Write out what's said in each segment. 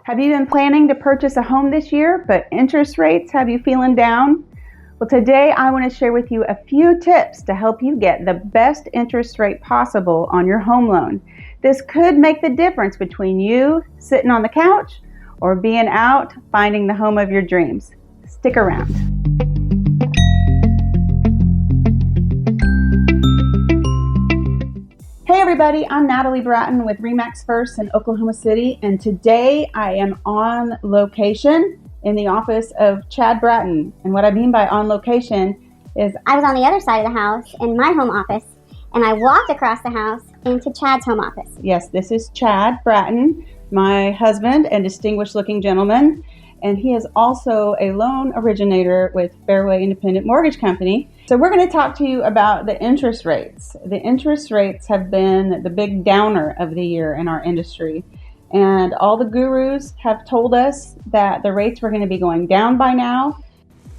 Have you been planning to purchase a home this year, but interest rates have you feeling down? Well, today I want to share with you a few tips to help you get the best interest rate possible on your home loan. This could make the difference between you sitting on the couch or being out finding the home of your dreams. Stick around. Hey everybody, I'm Natalie Bratton with RE/MAX First in Oklahoma City, and today I am on location in the office of Chad Bratton. And what I mean by on location is I was on the other side of the house in my home office, and I walked across the house into Chad's home office. Yes, this is Chad Bratton, my husband and distinguished looking gentleman, and he is also a loan originator with Fairway Independent Mortgage Company. So we're going to talk to you about the interest rates. The interest rates have been the big downer of the year in our industry. And all the gurus have told us that the rates were going to be going down by now.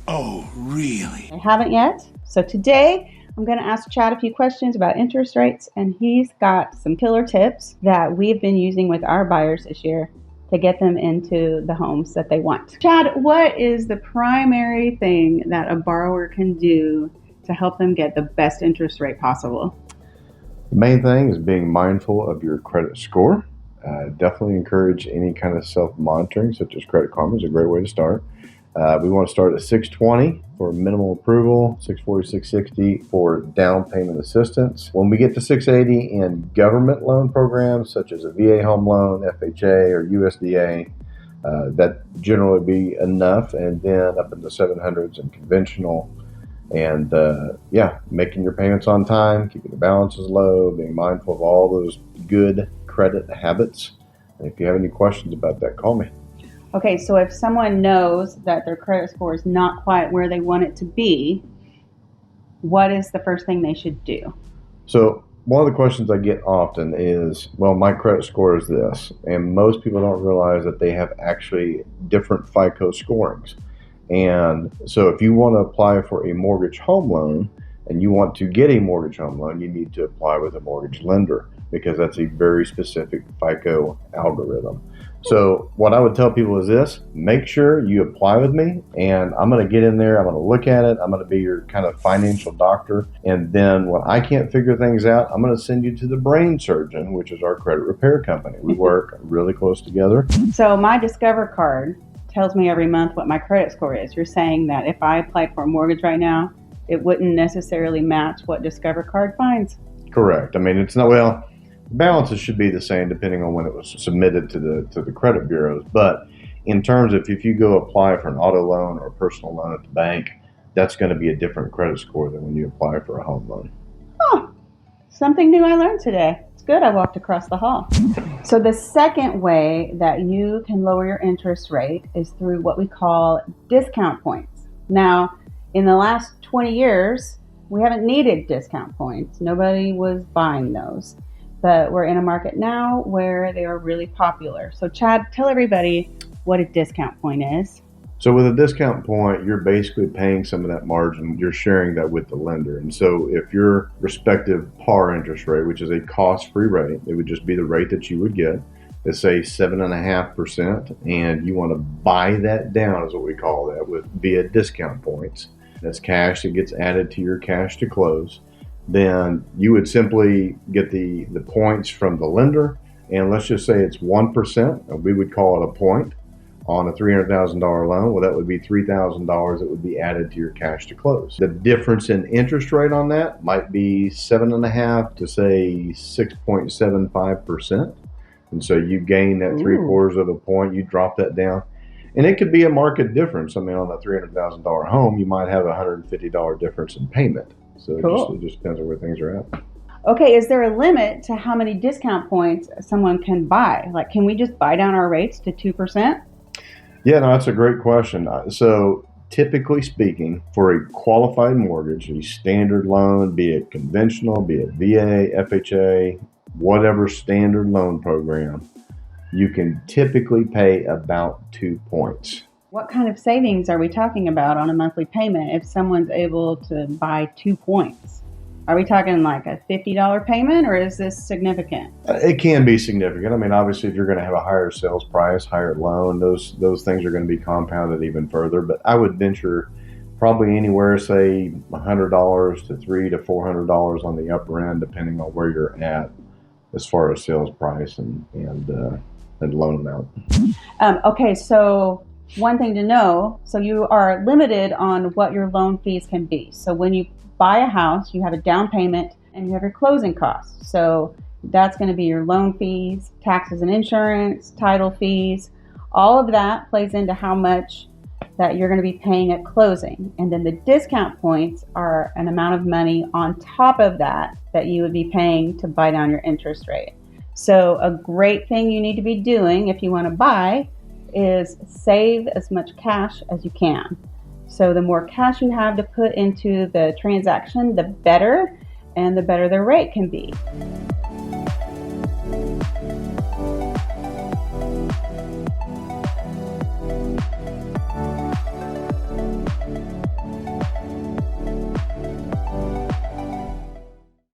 Oh, really? They haven't yet. So today I'm going to ask Chad a few questions about interest rates, and he's got some killer tips that we've been using with our buyers this year to get them into the homes that they want. Chad, what is the primary thing that a borrower can do to help them get the best interest rate possible? The main thing is being mindful of your credit score. Definitely encourage any kind of self-monitoring, such as Credit Karma is a great way to start. We want to start at 620 for minimal approval, 640, 660 for down payment assistance. When we get to 680 in government loan programs, such as a VA home loan, FHA, or USDA, that generally be enough. And then up in the 700s in conventional. And making your payments on time, keeping the balances low, being mindful of all those good credit habits. And if you have any questions about that, call me. Okay, so if someone knows that their credit score is not quite where they want it to be, what is the first thing they should do? So one of the questions I get often is, well, my credit score is this. And most people don't realize that they have actually different FICO scorings. And so if you want to apply for a mortgage home loan and you want to get a mortgage home loan, you need to apply with a mortgage lender because that's a very specific FICO algorithm. So what I would tell people is this: make sure you apply with me, and I'm going to get in there, I'm going to look at it, I'm going to be your kind of financial doctor, and then when I can't figure things out, I'm going to send you to the brain surgeon, which is our credit repair company. We work really close together. So my Discover card tells me every month what my credit score is. You're saying that if I applied for a mortgage right now, it wouldn't necessarily match what Discover card finds? Correct. I mean, it's not, well, balances should be the same depending on when it was submitted to the credit bureaus. But in terms of if you go apply for an auto loan or a personal loan at the bank, that's going to be a different credit score than when you apply for a home loan. Oh, something new I learned today. It's good I walked across the hall. So the second way that you can lower your interest rate is through what we call discount points. Now, in the last 20 years, we haven't needed discount points. Nobody was buying those. But we're in a market now where they are really popular. So Chad, tell everybody what a discount point is. So with a discount point, you're basically paying some of that margin. You're sharing that with the lender. And so if your respective par interest rate, which is a cost-free rate, it would just be the rate that you would get, let's say 7.5%, and you want to buy that down, is what we call that, via discount points. That's cash that gets added to your cash to close. Then you would simply get the points from the lender, and let's just say it's 1%, we would call it a point on a $300,000 loan. Well, that would be $3,000 that would be added to your cash to close. The difference in interest rate on that might be 7.5 to say 6.75%. And so you gain that 3/4 of a point, you drop that down. And it could be a market difference. I mean, on a $300,000 home, you might have a $150 difference in payment. So Cool. it just depends on where things are at. Okay, is there a limit to how many discount points someone can buy? Like, can we just buy down our rates to 2%? Yeah, no, that's a great question. So typically speaking, for a qualified mortgage, a standard loan, be it conventional, be it VA, FHA, whatever standard loan program, you can typically pay about 2 points. What kind of savings are we talking about on a monthly payment if someone's able to buy 2 points? Are we talking like a $50 payment, or is this significant? It can be significant. I mean, obviously, if you're going to have a higher sales price, higher loan, those things are going to be compounded even further. But I would venture probably anywhere, say $100 to $300 to $400 on the upper end, depending on where you're at as far as sales price and loan amount. Okay, so one thing to know, so you are limited on what your loan fees can be. So when you buy a house, you have a down payment and you have your closing costs. So that's going to be your loan fees, taxes and insurance, title fees. All of that plays into how much that you're going to be paying at closing. And then the discount points are an amount of money on top of that you would be paying to buy down your interest rate. So a great thing you need to be doing if you want to buy is save as much cash as you can. So the more cash you have to put into the transaction, the better, and the better the rate can be.